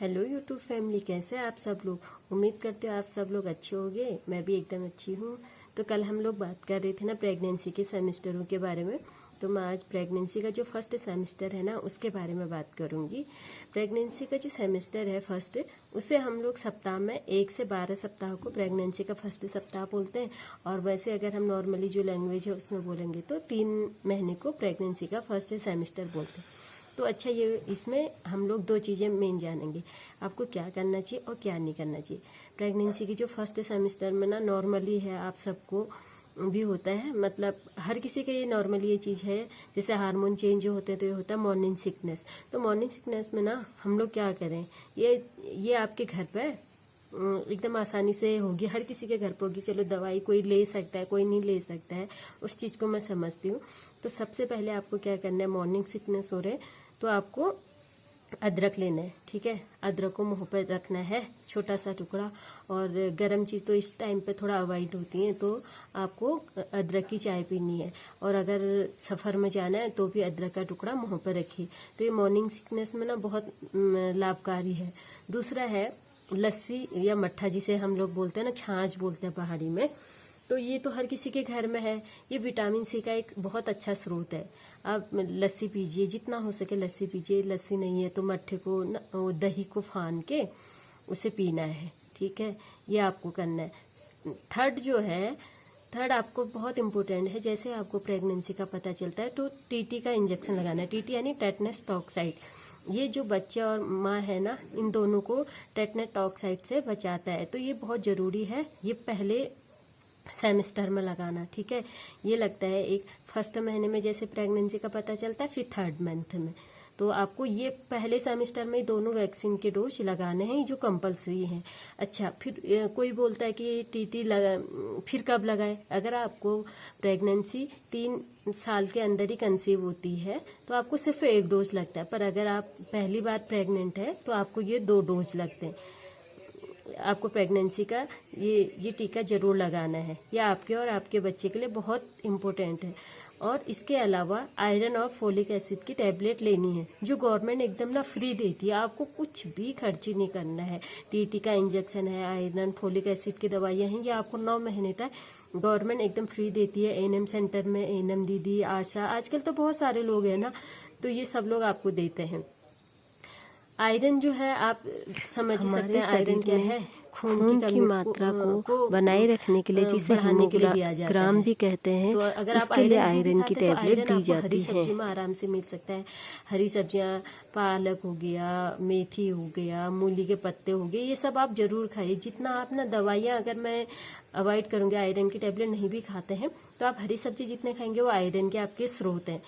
Hello YouTube family, कैसे हैं आप सब लोग। उम्मीद करते हो आप सब लोग अच्छे होंगे। मैं भी एकदम अच्छी हूँ। तो कल हम लोग बात कर रहे थे ना प्रेगनेंसी के सेमेस्टरों के बारे में। तो मैं आज प्रेगनेंसी का जो फर्स्ट सेमेस्टर है ना उसके बारे में बात करूँगी। प्रेगनेंसी का जो सेमेस्टर है फर्स्ट, उसे हम लोग सप्ताह में 1 से 12 सप्ताह को प्रेगनेंसी का फर्स्ट सप्ताह बोलते हैं। और वैसे अगर हम नॉर्मली जो लैंग्वेज है उसमें बोलेंगे तो 3 महीने को प्रेगनेंसी का फर्स्ट सेमेस्टर बोलते हैं। तो अच्छा, ये इसमें हम लोग 2 चीज़ें मेन जानेंगे, आपको क्या करना चाहिए और क्या नहीं करना चाहिए। प्रेगनेंसी की जो फर्स्ट सेमेस्टर में ना नॉर्मली है, आप सबको भी होता है, मतलब हर किसी के ये नॉर्मली ये चीज़ है। जैसे हार्मोन चेंज जो होते हैं तो ये होता है मॉर्निंग सिकनेस। तो मॉर्निंग सिकनेस में ना हम लोग क्या करें, ये आपके घर पर एकदम आसानी से होगी, हर किसी के घर पर होगी। चलो दवाई कोई ले सकता है, कोई नहीं ले सकता है, उस चीज़ को मैं समझती हूँ। तो सबसे पहले आपको क्या करना है, मॉर्निंग सिकनेस हो रहे तो आपको अदरक लेना है, ठीक है। अदरक को मुंह पर रखना है, छोटा सा टुकड़ा। और गर्म चीज़ तो इस टाइम पे थोड़ा अवॉइड होती हैं, तो आपको अदरक की चाय पीनी है। और अगर सफ़र में जाना है तो भी अदरक का टुकड़ा मुंह पर रखिए। तो ये मॉर्निंग सिकनेस में ना बहुत लाभकारी है। दूसरा है लस्सी या मट्ठा, जिसे हम लोग बोलते हैं ना, छाछ बोलते हैं पहाड़ी में। तो ये तो हर किसी के घर में है। ये विटामिन सी का एक बहुत अच्छा स्रोत है। आप लस्सी पीजिए, जितना हो सके लस्सी पीजिए। लस्सी नहीं है तो मट्ठे को दही को फान के उसे पीना है, ठीक है। ये आपको करना है। थर्ड आपको बहुत इम्पोर्टेंट है। जैसे आपको प्रेगनेंसी का पता चलता है तो टीटी का इंजेक्शन लगाना है। टीटी यानी टेटनस टॉक्साइड। ये जो बच्चा और माँ है ना, इन दोनों को टेटनस टॉक्साइड से बचाता है। तो ये बहुत ज़रूरी है, ये पहले सेमेस्टर में लगाना, ठीक है। ये लगता है एक फर्स्ट महीने में जैसे प्रेगनेंसी का पता चलता है, फिर 3rd मंथ में। तो आपको ये पहले सेमेस्टर में दोनों वैक्सीन के डोज लगाने हैं, जो कंपलसरी हैं। अच्छा, फिर कोई बोलता है कि टीटी फिर कब लगाए। अगर आपको प्रेगनेंसी 3 साल के अंदर ही कंसीव होती है तो आपको सिर्फ 1 डोज लगता है। पर अगर आप पहली बार प्रेग्नेंट है तो आपको ये 2 डोज लगते हैं। आपको प्रेगनेंसी का ये टीका जरूर लगाना है। यह आपके और आपके बच्चे के लिए बहुत इम्पोर्टेंट है। और इसके अलावा आयरन और फोलिक एसिड की टैबलेट लेनी है, जो गवर्नमेंट एकदम ना फ्री देती है। आपको कुछ भी खर्ची नहीं करना है। टीटी का इंजेक्शन है, आयरन फोलिक एसिड की दवाइयाँ हैं, ये आपको 9 महीने तक गवर्नमेंट एकदम फ्री देती है। एएनएम सेंटर में एएनएम दीदी, आशा, आजकल तो बहुत सारे लोग हैं ना, तो ये सब लोग आपको देते हैं। आयरन जो है आप समझ सकते हैं आयरन क्या है। खून की मात्रा को बनाए रखने के लिए, जिसे हीमोग्राम भी कहते हैं, तो अगर आप उसके लिए आयरन की टैबलेट दी जाती है। हरी सब्जी में आराम से मिल सकता है। हरी सब्जियां, पालक हो गया, मेथी हो गया, मूली के पत्ते हो गए, ये सब आप जरूर खाइए। जितना आप ना दवाइयाँ, अगर मैं अवॉइड करूँगी, आयरन की टैबलेट नहीं भी खाते हैं, तो आप हरी सब्जी जितने खाएंगे वो आयरन के आपके स्रोत हैं।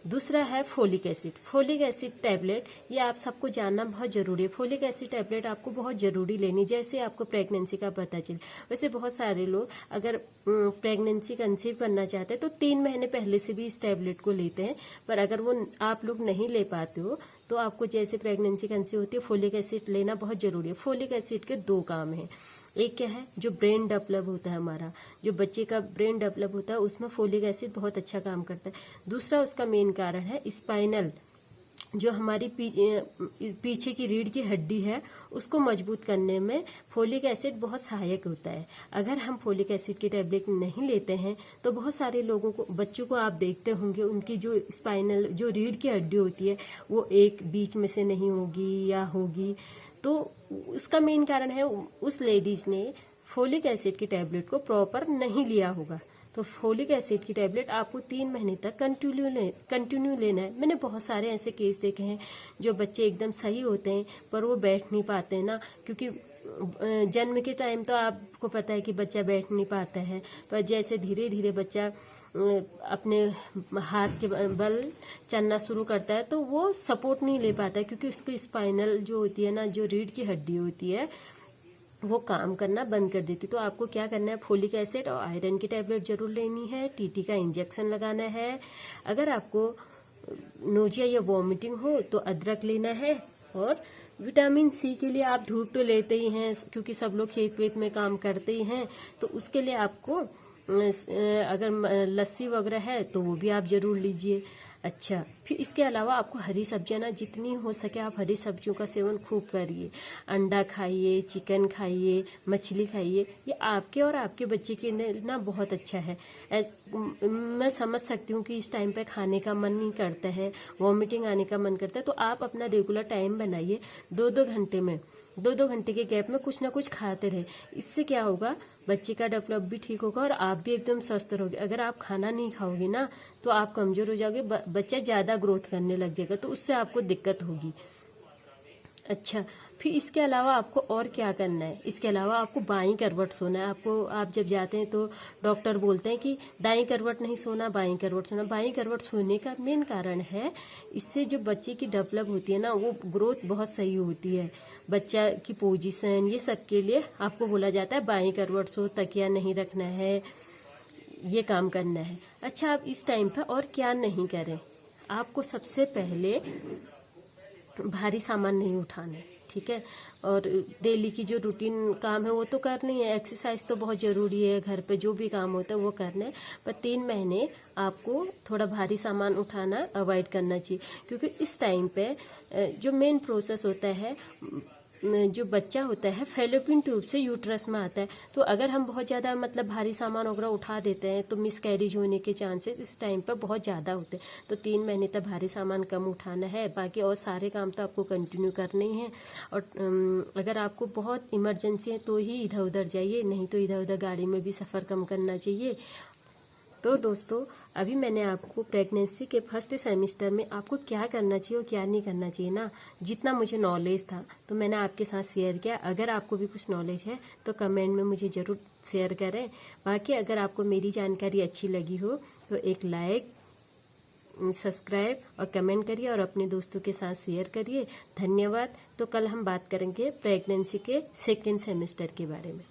दूसरा है folic acid. Folic acid tablet, ये आप सबको जानना बहुत ज़रूरी है। फोलिक एसिड टैबलेट आपको बहुत ज़रूरी लेनी, जैसे आपको प्रेगनेंसी का पता चले। वैसे बहुत सारे लोग अगर प्रेगनेंसी कंसीव करना चाहते हैं तो 3 महीने पहले से भी इस टैबलेट को लेते हैं। पर अगर वो आप लोग नहीं ले पाते हो तो आपको जैसे प्रेगनेंसी कंसीव होती है, फोलिक एसिड लेना बहुत ज़रूरी है। फोलिक एसिड के 2 काम हैं। एक क्या है, जो ब्रेन डेवलप होता है, हमारा जो बच्चे का ब्रेन डेवलप होता है, उसमें फोलिक एसिड बहुत अच्छा काम करता है। दूसरा उसका मेन कारण है स्पाइनल, जो हमारी पीछे की रीढ़ की हड्डी है, उसको मजबूत करने में फोलिक एसिड बहुत सहायक होता है। अगर हम फोलिक एसिड की टैबलेट नहीं लेते हैं तो बहुत सारे लोगों को, बच्चों को आप देखते होंगे, उनकी जो स्पाइनल, जो रीढ़ की हड्डी होती है, वो एक बीच में से नहीं होगी या होगी। तो उसका मेन कारण है उस लेडीज ने फोलिक एसिड की टैबलेट को प्रॉपर नहीं लिया होगा। तो फोलिक एसिड की टैबलेट आपको 3 महीने तक कंटिन्यू लेना है। मैंने बहुत सारे ऐसे केस देखे हैं जो बच्चे एकदम सही होते हैं पर वो बैठ नहीं पाते हैं ना, क्योंकि जन्म के टाइम तो आपको पता है कि बच्चा बैठ नहीं पाता है, पर जैसे धीरे धीरे बच्चा अपने हाथ के बल चलना शुरू करता है तो वो सपोर्ट नहीं ले पाता है, क्योंकि उसकी स्पाइनल जो होती है ना, जो रीढ़ की हड्डी होती है, वो काम करना बंद कर देती। तो आपको क्या करना है, फोलिक एसिड और आयरन की टैबलेट जरूर लेनी है। टीटी का इंजेक्शन लगाना है। अगर आपको नोजिया या वॉमिटिंग हो तो अदरक लेना है। और विटामिन सी के लिए आप धूप तो लेते ही हैं, क्योंकि सब लोग खेत वेत में काम करते ही हैं, तो उसके लिए आपको अगर लस्सी वगैरह है तो वो भी आप जरूर लीजिए। अच्छा, फिर इसके अलावा आपको हरी सब्जियां ना जितनी हो सके आप हरी सब्जियों का सेवन खूब करिए। अंडा खाइए, चिकन खाइए, मछली खाइए, ये आपके और आपके बच्चे के लिए ना बहुत अच्छा है। मैं समझ सकती हूँ कि इस टाइम पे खाने का मन नहीं करता है, वॉमिटिंग आने का मन करता है, तो आप अपना रेगुलर टाइम बनाइए। 2-2 घंटे में, 2-2 घंटे के गैप में कुछ ना कुछ खाते रहे। इससे क्या होगा, बच्चे का डेवलप भी ठीक होगा और आप भी एकदम स्वस्थ रहोगे। अगर आप खाना नहीं खाओगे ना तो आप कमजोर हो जाओगे, बच्चा ज़्यादा ग्रोथ करने लग जाएगा, तो उससे आपको दिक्कत होगी। अच्छा, फिर इसके अलावा आपको और क्या करना है, इसके अलावा आपको बाईं करवट सोना है। आप जब जाते हैं तो डॉक्टर बोलते हैं कि दाईं करवट नहीं सोना, बाईं करवट सोना। बाईं करवट सोने का मेन कारण है, इससे जो बच्चे की डेवलप होती है ना, वो ग्रोथ बहुत सही होती है। बच्चा की पोजीशन, ये सब के लिए आपको बोला जाता है बाईं करवट सो, तकिया नहीं रखना है, ये काम करना है। अच्छा, आप इस टाइम पर और क्या नहीं करें, आपको सबसे पहले भारी सामान नहीं उठाना, ठीक है। और डेली की जो रूटीन काम है वो तो करनी है, एक्सरसाइज तो बहुत ज़रूरी है, घर पे जो भी काम होता है वो करना है। पर 3 महीने आपको थोड़ा भारी सामान उठाना अवॉइड करना चाहिए, क्योंकि इस टाइम पे जो मेन प्रोसेस होता है, जो बच्चा होता है फैलोपियन ट्यूब से यूट्रस में आता है। तो अगर हम बहुत ज़्यादा मतलब भारी सामान वगैरह उठा देते हैं तो मिसकैरेज होने के चांसेस इस टाइम पर बहुत ज़्यादा होते हैं। तो 3 महीने तक भारी सामान कम उठाना है, बाकी और सारे काम तो आपको कंटिन्यू करने ही हैं। और अगर आपको बहुत इमरजेंसी है तो ही इधर उधर जाइए, नहीं तो इधर उधर गाड़ी में भी सफ़र कम करना चाहिए। तो दोस्तों, अभी मैंने आपको प्रेगनेंसी के फर्स्ट सेमेस्टर में आपको क्या करना चाहिए और क्या नहीं करना चाहिए ना, जितना मुझे नॉलेज था तो मैंने आपके साथ शेयर किया। अगर आपको भी कुछ नॉलेज है तो कमेंट में मुझे ज़रूर शेयर करें। बाकी अगर आपको मेरी जानकारी अच्छी लगी हो तो एक लाइक, सब्सक्राइब और कमेंट करिए और अपने दोस्तों के साथ शेयर करिए। धन्यवाद। तो कल हम बात करेंगे प्रेगनेंसी के सेकेंड सेमेस्टर के बारे में।